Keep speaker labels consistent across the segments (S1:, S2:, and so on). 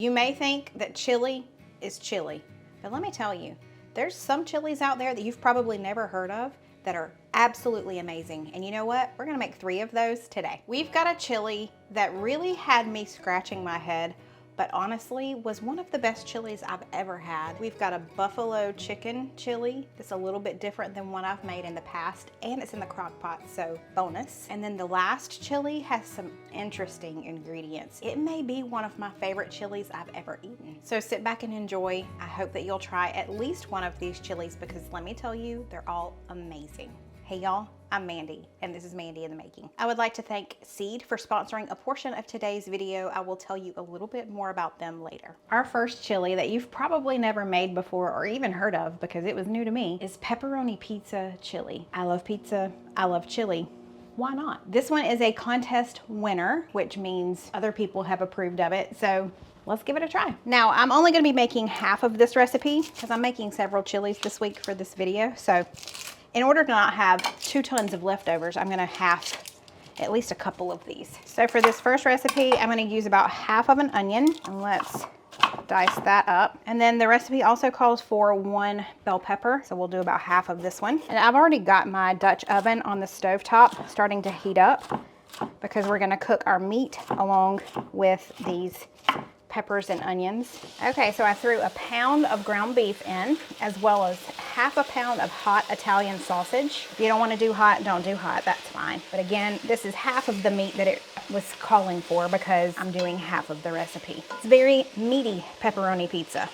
S1: You may think that chili is chili, but let me tell you, there's some chilies out there that you've probably never heard of that are absolutely amazing. And you know what? We're gonna make 3 of those today. We've got a chili that really had me scratching my head, but honestly was one of the best chilies I've ever had. We've got a buffalo chicken chili that's a little bit different than one I've made in the past, and it's in the crock pot, so bonus. And then the last chili has some interesting ingredients. It may be one of my favorite chilies I've ever eaten. So sit back and enjoy. I hope that you'll try at least one of these chilies because let me tell you, they're all amazing. Hey y'all, I'm Mandy, and this is Mandy in the Making. I would like to thank Seed for sponsoring a portion of today's video. I will tell you a little bit more about them later. Our first chili that you've probably never made before or even heard of because it was new to me is pepperoni pizza chili. I love pizza, I love chili. Why not? This one is a contest winner, which means other people have approved of it. So let's give it a try. Now, I'm only gonna be making half of this recipe because I'm making several chilies this week for this video. So in order to not have 2 tons of leftovers, I'm gonna half at least a couple of these. So for this first recipe, I'm gonna use about half of an onion, and let's dice that up. And then the recipe also calls for 1 bell pepper, so we'll do about half of this one. And I've already got my Dutch oven on the stovetop starting to heat up because we're gonna cook our meat along with these peppers and onions. Okay, so I threw a pound of ground beef in, as well as half a pound of hot Italian sausage. If you don't want to do hot, don't do hot, that's fine. But again, this is half of the meat that it was calling for because I'm doing half of the recipe. It's very meaty pepperoni pizza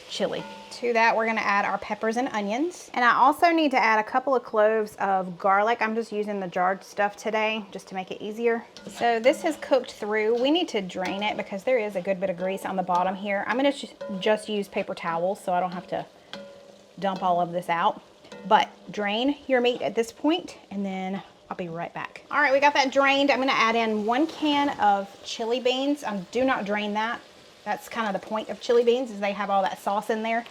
S1: chili. To that, we're gonna add our peppers and onions. And I also need to add a couple of cloves of garlic. I'm just using the jarred stuff today just to make it easier. So this has cooked through. We need to drain it because there is a good bit of grease on the bottom here. I'm gonna just use paper towels so I don't have to dump all of this out. But drain your meat at this point and then I'll be right back. All right, we got that drained. I'm gonna add in 1 can of chili beans. Do not drain that. That's kind of the point of chili beans is they have all that sauce in there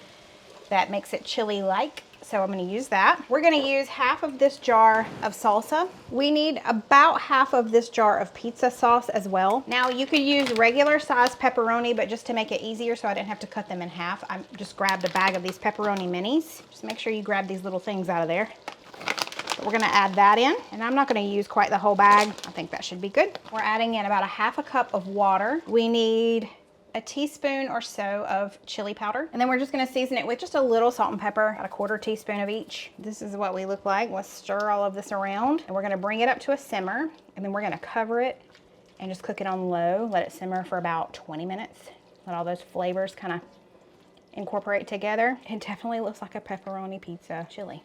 S1: that makes it chili-like. So I'm gonna use that. We're gonna use half of this jar of salsa. We need about half of this jar of pizza sauce as well. Now you could use regular size pepperoni, but just to make it easier so I didn't have to cut them in half, I just grabbed a bag of these pepperoni minis. Just make sure you grab these little things out of there. But we're gonna add that in, and I'm not gonna use quite the whole bag. I think that should be good. We're adding in about a half a cup of water. We need a teaspoon or so of chili powder. And then we're just gonna season it with just a little salt and pepper, about a 1/4 teaspoon of each. This is what we look like. Let's stir all of this around. And we're gonna bring it up to a simmer. And then we're gonna cover it and just cook it on low. Let it simmer for about 20 minutes. Let all those flavors kind of incorporate together. It definitely looks like a pepperoni pizza chili.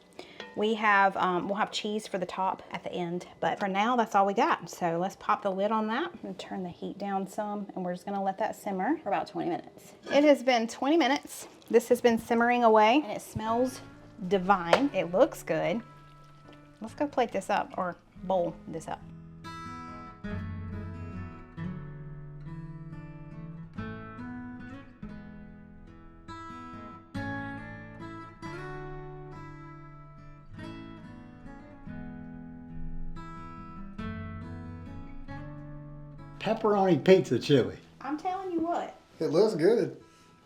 S1: We have, we'll have cheese for the top at the end, but for now, that's all we got. So let's pop the lid on that and turn the heat down some, and we're just gonna let that simmer for about 20 minutes. It has been 20 minutes. This has been simmering away, and it smells divine. It looks good. Let's go plate this up, or bowl this up.
S2: Pepperoni pizza chili.
S1: I'm telling you what.
S2: It looks good.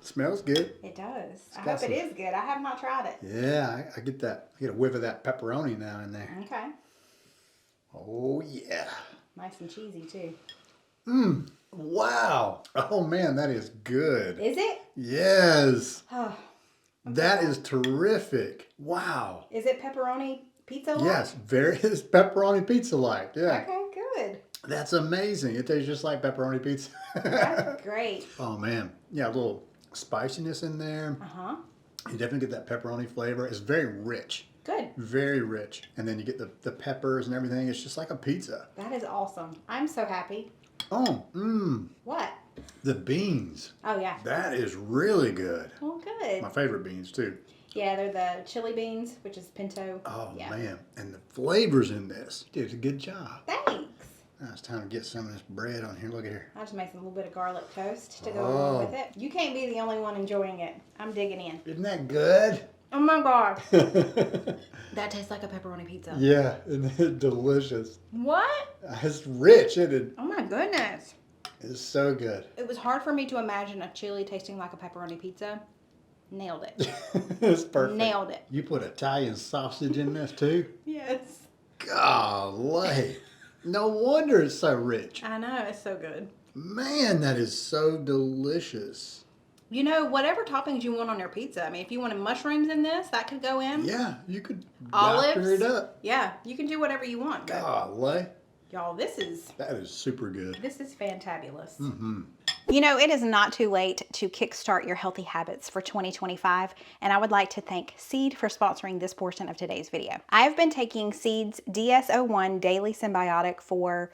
S2: Smells good.
S1: It does. I hope it is good. I have not tried it.
S2: Yeah, I get that. I get a whiff of that pepperoni now and there.
S1: Okay.
S2: Oh yeah.
S1: Nice and cheesy too.
S2: Mmm. Wow. Oh man, that is good.
S1: Is it?
S2: Yes.
S1: Oh.
S2: That is terrific. Wow.
S1: Is it pepperoni pizza like?
S2: Yes, it's pepperoni pizza like. Yeah.
S1: Okay, good.
S2: That's amazing. It tastes just like pepperoni pizza.
S1: That's great.
S2: Oh man. Yeah, a little spiciness in there.
S1: Uh-huh.
S2: You definitely get that pepperoni flavor. It's very rich.
S1: Good.
S2: Very rich. And then you get the peppers and everything. It's just like a pizza.
S1: That is awesome. I'm so happy.
S2: Oh, mmm.
S1: What?
S2: The beans.
S1: Oh, yeah.
S2: That is really good.
S1: Well, good.
S2: My favorite beans, too.
S1: Yeah, they're the chili beans, which is pinto.
S2: Oh,
S1: yeah.
S2: man. And the flavors in this. You did a good job.
S1: Thanks.
S2: Now it's time to get some of this bread on here. Look at here.
S1: I just made some little bit of garlic toast to go along with it. You can't be the only one enjoying it. I'm digging in.
S2: Isn't that good?
S1: Oh, my God. That tastes like a pepperoni pizza.
S2: Yeah, and it's delicious.
S1: What?
S2: It's rich, isn't it?
S1: Oh, my goodness.
S2: It's so good.
S1: It was hard for me to imagine a chili tasting like a pepperoni pizza. Nailed it.
S2: It's perfect.
S1: Nailed it.
S2: You put Italian sausage in this too?
S1: Yes.
S2: Golly. No wonder it's so rich.
S1: I know, it's so good.
S2: Man, that is so delicious.
S1: You know, whatever toppings you want on your pizza. I mean, if you wanted mushrooms in this, that could go in.
S2: Yeah, you could
S1: Olives.
S2: doctor it up.
S1: Yeah, you can do whatever you want. But
S2: Golly.
S1: y'all, this is
S2: super good.
S1: This is fantabulous.
S2: Mm-hmm.
S1: You know, it is not too late to kickstart your healthy habits for 2025, and I would like to thank Seed for sponsoring this portion of today's video. I have been taking Seed's DS-01 Daily Symbiotic for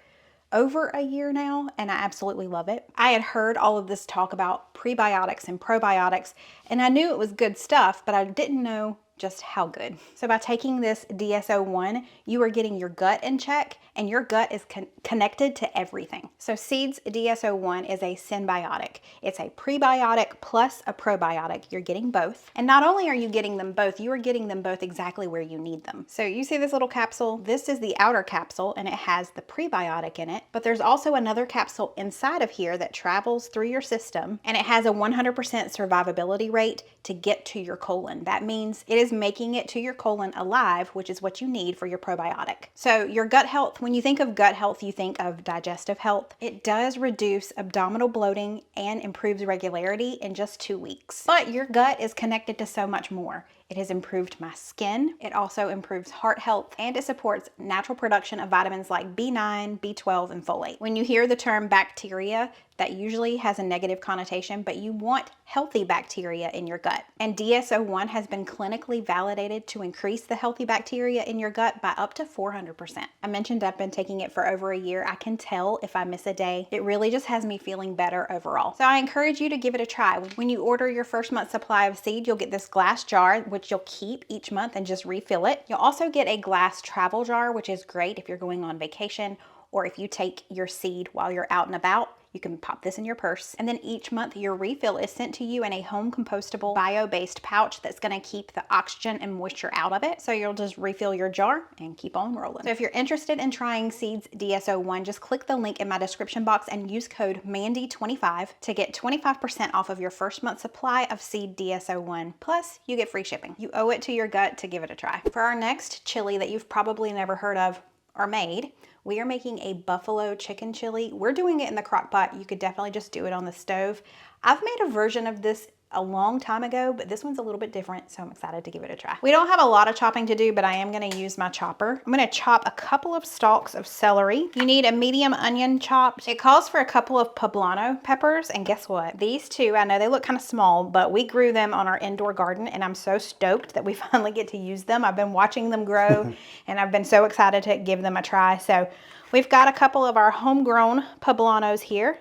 S1: over a year now, and I absolutely love it. I had heard all of this talk about prebiotics and probiotics, and I knew it was good stuff, but I didn't know just how good. So by taking this DS-01, you are getting your gut in check, and your gut is connected to everything. So Seed's DS-01 is a symbiotic. It's a prebiotic plus a probiotic. You're getting both. And not only are you getting them both, you are getting them both exactly where you need them. So you see this little capsule? This is the outer capsule, and it has the prebiotic in it, but there's also another capsule inside of here that travels through your system, and it has a 100% survivability rate to get to your colon. That means it is making it to your colon alive, which is what you need for your probiotic. So your gut health, when you think of gut health, you think of digestive health. It does reduce abdominal bloating and improves regularity in just 2 weeks. But your gut is connected to so much more. It has improved my skin. It also improves heart health, and it supports natural production of vitamins like B9, B12, and folate. When you hear the term bacteria, that usually has a negative connotation, but you want healthy bacteria in your gut. And DS-01 has been clinically validated to increase the healthy bacteria in your gut by up to 400%. I mentioned I've been taking it for over a year. I can tell if I miss a day. It really just has me feeling better overall. So I encourage you to give it a try. When you order your first month supply of Seed, you'll get this glass jar, which you'll keep each month and just refill it. You'll also get a glass travel jar, which is great if you're going on vacation or if you take your Seed while you're out and about. You can pop this in your purse. And then each month your refill is sent to you in a home compostable bio-based pouch that's gonna keep the oxygen and moisture out of it. So you'll just refill your jar and keep on rolling. So if you're interested in trying Seed's DS-01, just click the link in my description box and use code MANDY25 to get 25% off of your first month supply of Seed DS-01. Plus you get free shipping. You owe it to your gut to give it a try. For our next chili that you've probably never heard of or made, we are making a buffalo chicken chili. We're doing it in the crock pot. You could definitely just do it on the stove. I've made a version of this a long time ago, but this one's a little bit different, so I'm excited to give it a try. We don't have a lot of chopping to do, but I am gonna use my chopper. I'm gonna chop a couple of stalks of celery. You need a medium onion chopped. It calls for a couple of poblano peppers, and guess what? These two, I know they look kind of small, but we grew them on our indoor garden, and I'm so stoked that we finally get to use them. I've been watching them grow, and I've been so excited to give them a try. So we've got a couple of our homegrown poblanos here.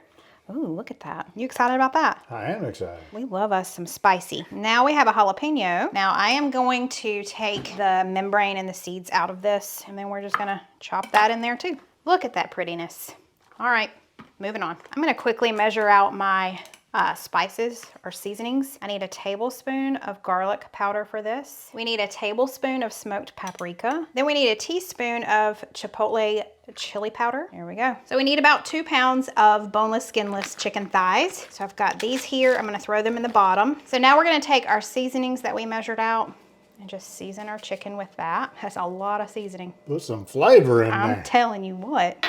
S1: Ooh, look at that. You excited about that?
S2: I am excited.
S1: We love us some spicy. Now we have a jalapeno. Now I am going to take the membrane and the seeds out of this, and then we're just gonna chop that in there too. Look at that prettiness. All right, moving on. I'm gonna quickly measure out my spices or seasonings. I need a tablespoon of garlic powder for this. We need a tablespoon of smoked paprika. Then we need a teaspoon of chipotle chili powder. There we go. So we need about 2 pounds of boneless, skinless chicken thighs. So I've got these here. I'm gonna throw them in the bottom. So now we're gonna take our seasonings that we measured out and just season our chicken with that. That's a lot of seasoning.
S2: Put some flavor in there.
S1: I'm telling you what.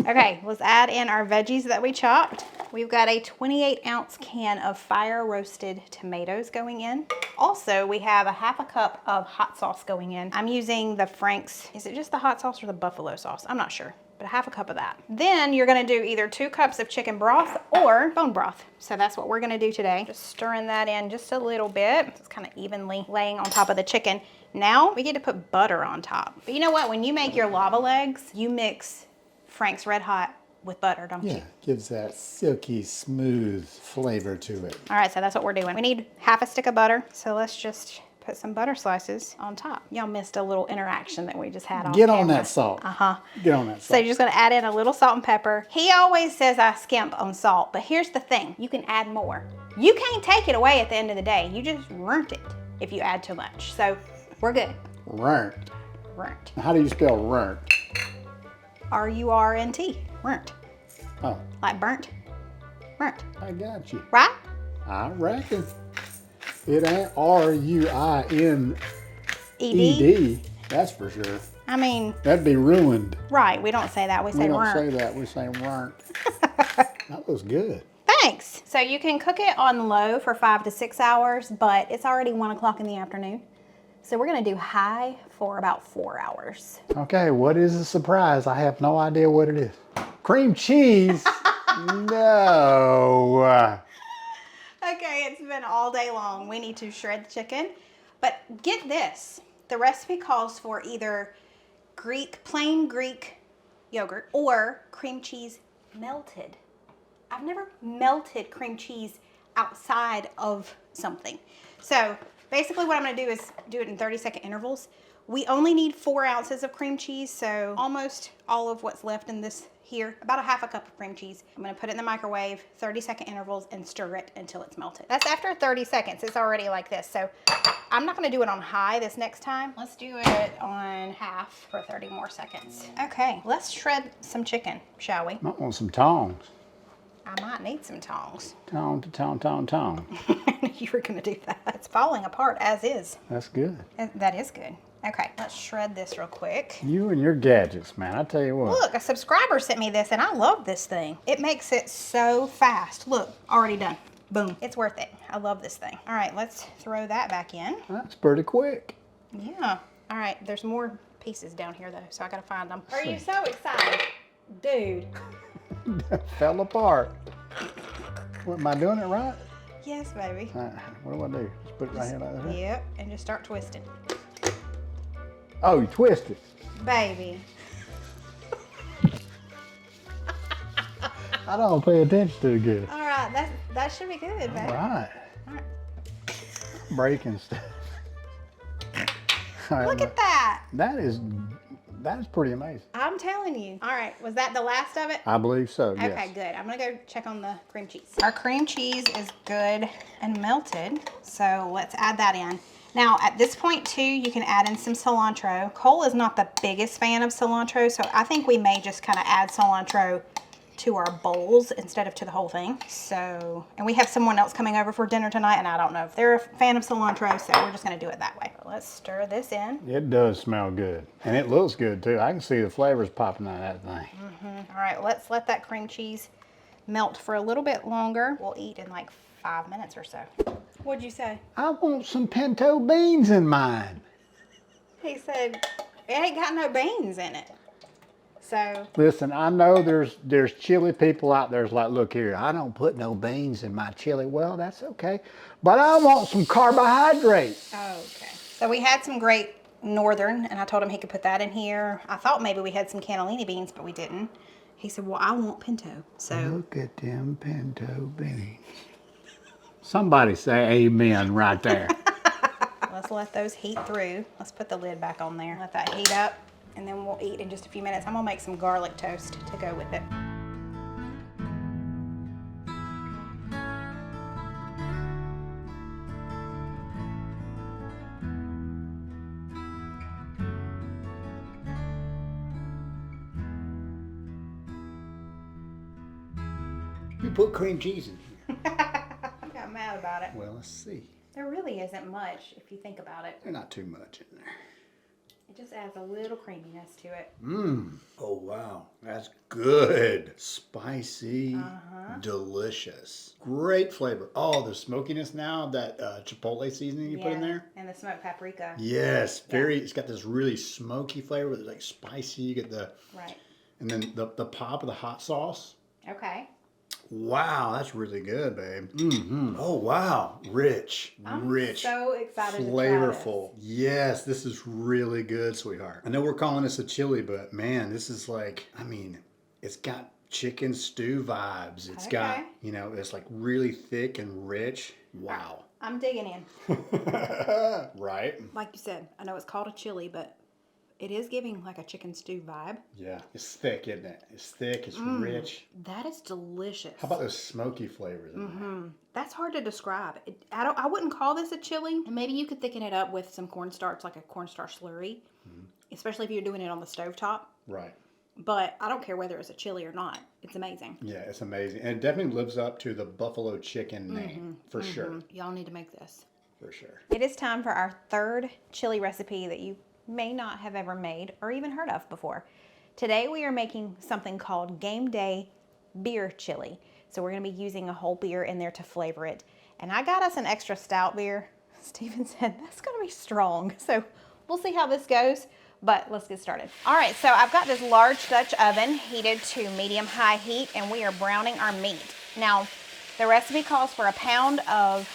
S1: Okay, let's add in our veggies that we chopped. We've got a 28-ounce can of fire roasted tomatoes going in. Also, we have a ½ a cup of hot sauce going in. I'm using the Frank's, is it just the hot sauce or the buffalo sauce? I'm not sure, but a ½ a cup of that. Then you're gonna do either 2 cups of chicken broth or bone broth. So that's what we're gonna do today. Just stirring that in just a little bit. It's kind of evenly laying on top of the chicken. Now we get to put butter on top. But you know what, when you make your lava legs, you mix Frank's Red Hot with butter, don't you?
S3: Yeah, gives that silky smooth flavor to it.
S1: All right, so that's what we're doing. We need ½ a stick of butter. So let's just put some butter slices on top. Y'all missed a little interaction that we just had on
S3: Get on
S1: camera.
S3: that salt.
S1: Uh-huh.
S3: Get on that
S1: So
S3: salt.
S1: you're just gonna add in a little salt and pepper. He always says I skimp on salt, but here's the thing. You can add more. You can't take it away at the end of the day. You just runt it if you add too much. So we're good.
S3: Runt.
S1: Runt.
S3: How do you spell runt?
S1: R-U-R-N-T. Runt.
S3: Oh,
S1: Like burnt. Right.
S3: I got you.
S1: Right?
S3: I reckon. It ain't RUINED.
S1: ED?
S3: That's for sure.
S1: I mean,
S3: That'd be ruined.
S1: right. We don't say that. We
S3: We
S1: say
S3: don't
S1: weren't.
S3: say that. We say weren't. That was good.
S1: Thanks. So you can cook it on low for 5 to 6 hours, but it's already 1 o'clock in the afternoon. So we're gonna do high for about 4 hours.
S3: Okay, what is the surprise? I have no idea what it is. Cream cheese? No.
S1: Okay, it's been all day long. We need to shred the chicken. But get this, the recipe calls for either plain Greek yogurt or cream cheese melted. I've never melted cream cheese outside of something. So basically what I'm gonna do is do it in 30-second intervals. We only need 4 ounces of cream cheese, so almost all of what's left in this here, about a half a cup of cream cheese. I'm gonna put it in the microwave, 30-second intervals, and stir it until it's melted. That's after 30 seconds, it's already like this. So I'm not gonna do it on high this next time. Let's do it on half for 30 more seconds. Okay, let's shred some chicken, shall we?
S3: Might want some tongs.
S1: I might need some tongs.
S3: Tong to tong, tong, tong.
S1: You were gonna do that. It's falling apart as is.
S3: That's good.
S1: That is good. Okay, let's shred this real quick.
S3: You and your gadgets, man. I tell you what.
S1: Look, a subscriber sent me this and I love this thing. It makes it so fast. Look, already done. Boom. It's worth it. I love this thing. All right, let's throw that back in.
S3: That's pretty quick.
S1: Yeah. All right, there's more pieces down here though, so I gotta find them. Are you so excited? Dude.
S3: Fell apart. What, am I doing it right?
S1: Yes, baby.
S3: What do I do? Just put it right here like that?
S1: Yep, and just start twisting.
S3: Oh, you twist it.
S1: Baby.
S3: I don't pay attention to it good.
S1: All right, that should be good, baby.
S3: All right.
S1: All right.
S3: Breaking stuff. All right,
S1: Look at that.
S3: That is pretty amazing.
S1: I'm telling you. All right, was that the last of it?
S3: I believe so,
S1: Okay,
S3: yes.
S1: good. I'm gonna go check on the cream cheese. Our cream cheese is good and melted, so let's add that in. Now, at this point too, you can add in some cilantro. Cole is not the biggest fan of cilantro, so I think we may just kind of add cilantro to our bowls instead of to the whole thing. So, and we have someone else coming over for dinner tonight, and I don't know if they're a fan of cilantro, so we're just gonna do it that way. Let's stir this in.
S3: It does smell good. And it looks good too. I can see the flavors popping out of that thing.
S1: All right, let's let that cream cheese melt for a little bit longer. We'll eat in like 5 minutes or so. What'd you say?
S3: I want some pinto beans in mine.
S1: He said, it ain't got no beans in it. So,
S3: Listen, I know there's chili people out there that's like, look here, I don't put no beans in my chili. Well, that's okay. But I want some carbohydrates.
S1: okay. So we had some great northern, and I told him he could put that in here. I thought maybe we had some cannellini beans, but we didn't. He said, well, I want pinto. So,
S3: Look at them pinto beans. Somebody say amen right there.
S1: let's let those heat through. Let's put the lid back on there. Let that heat up, and then we'll eat in just a few minutes. I'm gonna make some garlic toast to go with it.
S3: You put cream cheese in here.
S1: I got mad about it.
S3: Well, let's see.
S1: There really isn't much if you think about it.
S3: There's not too much in there.
S1: It just adds a little creaminess to it.
S3: Mmm. Oh, wow. That's good. Spicy. Delicious. Great flavor. Oh, the smokiness now, that chipotle seasoning you put in there.
S1: And the smoked paprika.
S3: Yes. Very, it's got this really smoky flavor. It's like spicy. You get the,
S1: Right.
S3: and then the pop of the hot sauce.
S1: Okay.
S3: Wow, that's really good, babe. Mm-hmm. Oh, wow. Rich. Rich.
S1: So excited
S3: Flavorful. Yes, this is really good, sweetheart. I know we're calling this a chili, but man, this is like, I mean, it's got chicken stew vibes. It's got, you know, it's like really thick and rich. Wow.
S1: I'm digging in.
S3: Right?
S1: Like you said, I know it's called a chili, but it is giving like a chicken stew vibe.
S3: Yeah. It's thick, isn't it? It's thick. It's rich.
S1: That is delicious.
S3: How about those smoky flavors in there?
S1: That's hard to describe. I wouldn't call this a chili. And maybe you could thicken it up with some cornstarch, like a cornstarch slurry, especially if you're doing it on the stovetop.
S3: Right.
S1: but I don't care whether it's a chili or not. It's amazing.
S3: Yeah, it's amazing. And it definitely lives up to the buffalo chicken name, for sure.
S1: Y'all need to make this.
S3: For sure.
S1: It is time for our third chili recipe that you may not have ever made or even heard of before. Today we are making something called Game Day Beer Chili. So we're going to be using a whole beer in there to flavor it. And I got us an extra stout beer. Steven said that's going to be strong. So we'll see how this goes, but let's get started. All right, so I've got this large Dutch oven heated to medium-high heat, and we are browning our meat. Now, the recipe calls for a pound of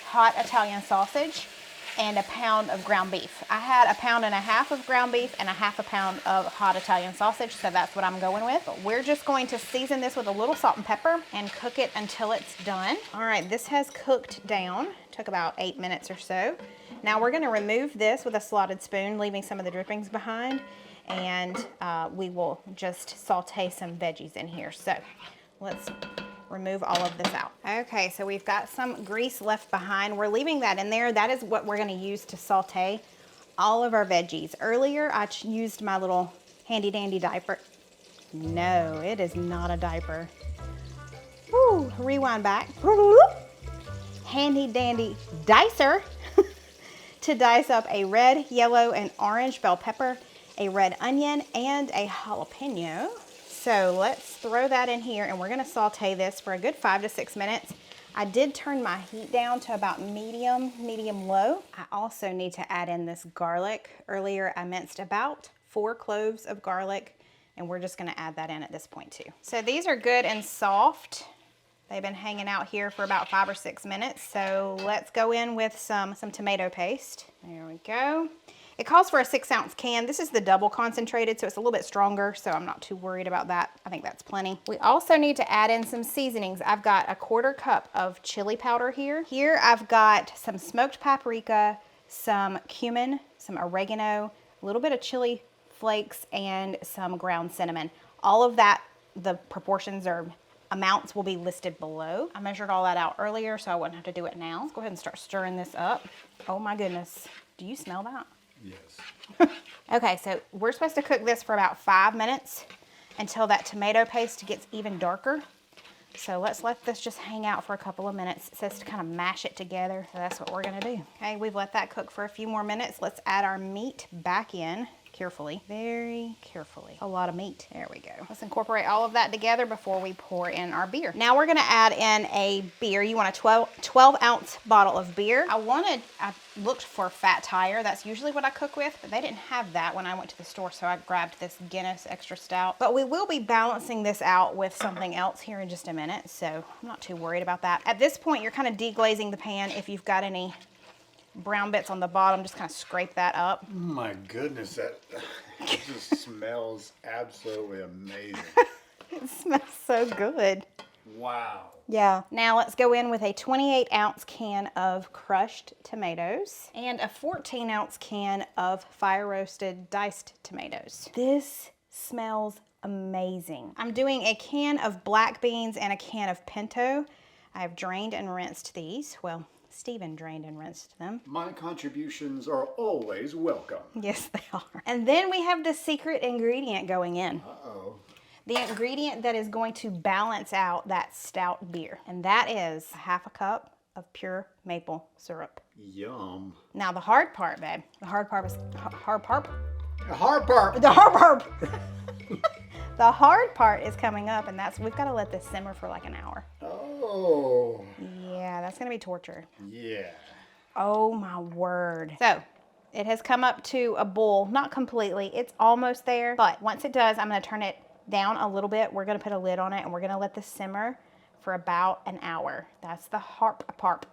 S1: hot Italian sausage and a pound of ground beef. I had 1.5 pounds of ground beef and 1/2 pound of hot Italian sausage, so that's what I'm going with. But we're just going to season this with a little salt and pepper and cook it until it's done. All right, this has cooked down. Took about 8 minutes or so. Now we're gonna remove this with a slotted spoon, leaving some of the drippings behind, and we will just saute some veggies in here. So let's remove all of this out. Okay, so we've got some grease left behind. We're leaving that in there. That is what we're gonna use to saute all of our veggies. Earlier, I used my little handy dandy diaper. No, it is not a diaper. Woo, rewind back. Handy dandy dicer to dice up a red, yellow, and orange bell pepper, a red onion, and a jalapeno. So let's throw that in here, and we're gonna saute this for a good 5 to 6 minutes. I did turn my heat down to about medium low. I also need to add in this garlic. Earlier I minced about 4 cloves of garlic, and we're just gonna add that in at this point too. So these are good and soft. They've been hanging out here for about 5 or 6 minutes. So let's go in with some tomato paste. There we go. It calls for a 6-ounce can. This is the double concentrated, so it's a little bit stronger, so I'm not too worried about that. I think that's plenty. We also need to add in some seasonings. I've got a 1/4 cup of chili powder here. Here I've got some smoked paprika, some cumin, some oregano, a little bit of chili flakes, and some ground cinnamon. All of that, the proportions or amounts will be listed below. I measured all that out earlier, so I wouldn't have to do it now. Let's go ahead and start stirring this up. Oh my goodness. Do you smell that?
S3: Yes.
S1: Okay, so we're supposed to cook this for about 5 minutes until that tomato paste gets even darker. So let's let this just hang out for a couple of minutes. It says to kind of mash it together, so that's what we're gonna do. Okay, we've let that cook for a few more minutes. Let's add our meat back in carefully, very carefully. A lot of meat. There we go. Let's incorporate all of that together before we pour in our beer. Now we're gonna add in a beer. You want a 12-ounce bottle of beer. I looked for Fat Tire. That's usually what I cook with, but they didn't have that when I went to the store, so I grabbed this Guinness Extra Stout. But we will be balancing this out with something else here in just a minute, so I'm not too worried about that. At this point, you're kind of deglazing the pan. If you've got any brown bits on the bottom, just kind of scrape that up.
S3: Oh my goodness, that just smells absolutely amazing.
S1: It smells so good.
S3: Wow.
S1: Yeah. Now let's go in with a 28-ounce can of crushed tomatoes and a 14-ounce can of fire-roasted diced tomatoes. This smells amazing. I'm doing a can of black beans and a can of pinto. I've drained and rinsed these. Well, Steven drained and rinsed them.
S3: My contributions are always welcome.
S1: Yes, they are. And then we have the secret ingredient going in.
S3: Uh-oh.
S1: The ingredient that is going to balance out that stout beer. And that is 1/2 cup of pure maple syrup.
S3: Yum.
S1: Now the hard part, babe. The hard part is hard part.
S3: The hard part.
S1: The hard part. The hard part is coming up, and we've got to let this simmer for like an hour.
S3: Oh.
S1: Yeah, that's gonna be torture.
S3: Yeah.
S1: Oh my word. So it has come up to a boil, not completely, it's almost there, but once it does, I'm gonna turn it down a little bit. We're gonna put a lid on it, and we're gonna let this simmer for about an hour. That's the hard part.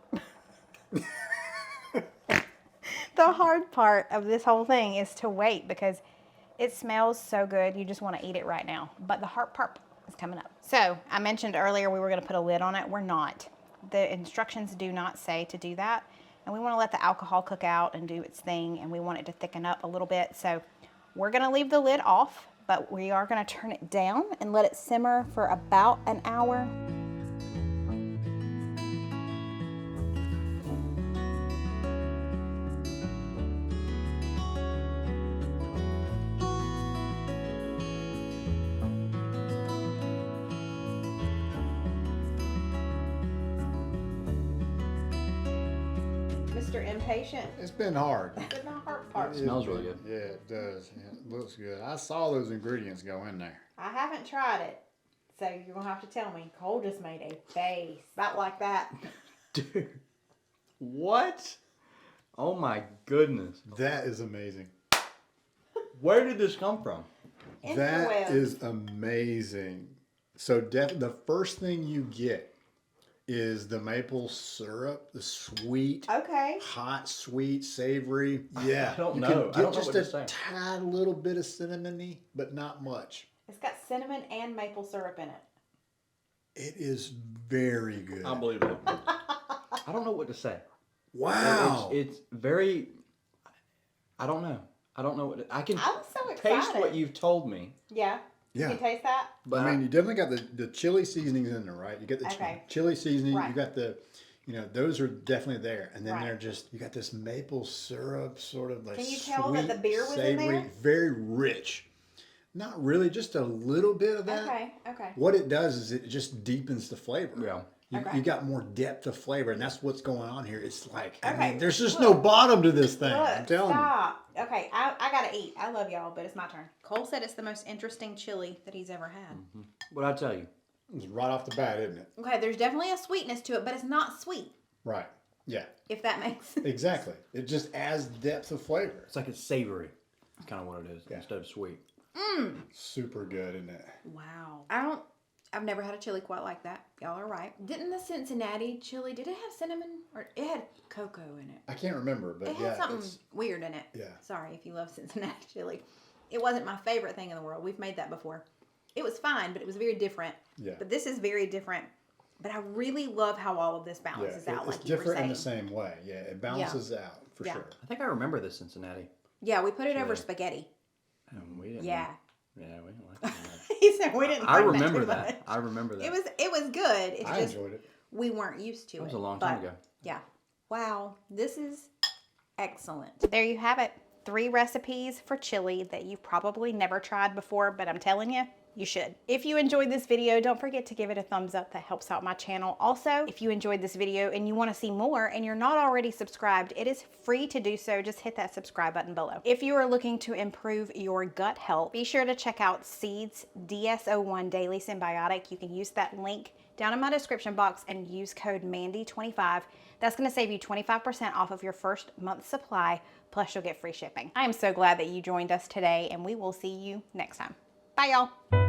S1: The hard part of this whole thing is to wait, because it smells so good. You just want to eat it right now. But the hard part is coming up. So I mentioned earlier we were going to put a lid on it. We're not. The instructions do not say to do that. And we want to let the alcohol cook out and do its thing. And we want it to thicken up a little bit. So we're going to leave the lid off, but we are going to turn it down and let it simmer for about an hour. Mr. Impatient.
S2: It's been hard.
S1: It's my heart part.
S3: It
S4: smells really good.
S2: Yeah, it does. Yeah, it looks good. I saw those ingredients go in there.
S1: I haven't tried it, so you're gonna have to tell me. Cole just made a face about like that.
S4: Dude, what? Oh my goodness.
S2: That is amazing.
S4: Where did this come from?
S2: That
S1: Interwebs.
S2: is amazing. So the first thing you get is the maple syrup, the sweet,
S1: Okay.
S2: hot, sweet, savory. Yeah.
S4: I don't
S2: you
S4: know.
S2: can
S4: I
S2: get
S4: don't know
S2: just
S4: what to
S2: a
S4: say.
S2: tad little bit of cinnamony, but not much.
S1: It's got cinnamon and maple syrup in it.
S2: It is very good.
S4: Unbelievable. I don't know what to say.
S2: Wow.
S4: It's very. I don't know. I don't know what I can
S1: I'm so
S4: taste
S1: excited.
S4: what you've told me.
S1: Yeah.
S2: Yeah.
S1: You can taste that?
S4: But
S2: I mean, you definitely got the chili seasonings in there, right? You got the
S1: Okay.
S2: chili seasoning.
S1: Right.
S2: You got the, those are definitely there. And then
S1: Right.
S2: they're just, you got this maple syrup, sort of like
S1: Can you tell that
S2: sweet,
S1: the beer was in
S2: savory,
S1: there?
S2: very rich. Not really, just a little bit of that.
S1: Okay. Okay.
S2: What it does is it just deepens the flavor.
S4: Yeah.
S1: Okay.
S2: You got more depth of flavor, and that's what's going on here. It's like, I
S1: Okay,
S2: mean, there's just
S1: look.
S2: no bottom to this thing. I'm
S1: Look,
S2: telling you.
S1: stop. Okay, I gotta eat. I love y'all, but it's my turn. Cole said it's the most interesting chili that he's ever had.
S4: what I tell you,
S2: It's right off the bat, isn't it?
S1: Okay, there's definitely a sweetness to it, but it's not sweet,
S2: Right. Yeah.
S1: if that makes
S2: Exactly. It just adds depth of flavor.
S4: it's like it's savory. That's kind of what it is
S2: Yeah.
S4: instead of sweet.
S2: Super good, isn't it?
S1: Wow. I've never had a chili quite like that. Y'all are right. Didn't the Cincinnati chili, did it have cinnamon? Or it had cocoa in it.
S2: I can't remember, but
S1: It
S2: yeah,
S1: had something
S2: it's,
S1: weird in it.
S2: Yeah.
S1: Sorry if you love Cincinnati chili. It wasn't my favorite thing in the world. We've made that before. It was fine, but it was very different.
S2: Yeah.
S1: But this is very different. But I really love how all of this
S2: yeah,
S1: balances out,
S2: it's
S1: like you were
S2: different in the
S1: saying.
S2: same way. Yeah, it balances out for
S1: Yeah.
S2: sure.
S4: I think I remember this Cincinnati.
S1: Yeah, we put it over
S4: Chili.
S1: spaghetti.
S4: We didn't.
S1: Yeah.
S4: Yeah, we didn't like it.
S1: He said we didn't
S4: I
S1: like
S4: remember
S1: too
S4: that.
S1: much.
S4: I remember that.
S1: It was good. It's
S2: I
S1: just
S2: enjoyed it.
S1: we weren't used to it.
S4: That was a long time
S1: but,
S4: ago.
S1: Yeah. Wow. This is excellent. There you have it. 3 recipes for chili that you've probably never tried before, but I'm telling you, you should. If you enjoyed this video, don't forget to give it a thumbs up. That helps out my channel. Also, if you enjoyed this video and you want to see more and you're not already subscribed, it is free to do so. Just hit that subscribe button below. If you are looking to improve your gut health, be sure to check out Seed's DS01 Daily Symbiotic. You can use that link down in my description box and use code MANDY25. That's going to save you 25% off of your first month's supply, plus you'll get free shipping. I am so glad that you joined us today, and we will see you next time. Bye, y'all.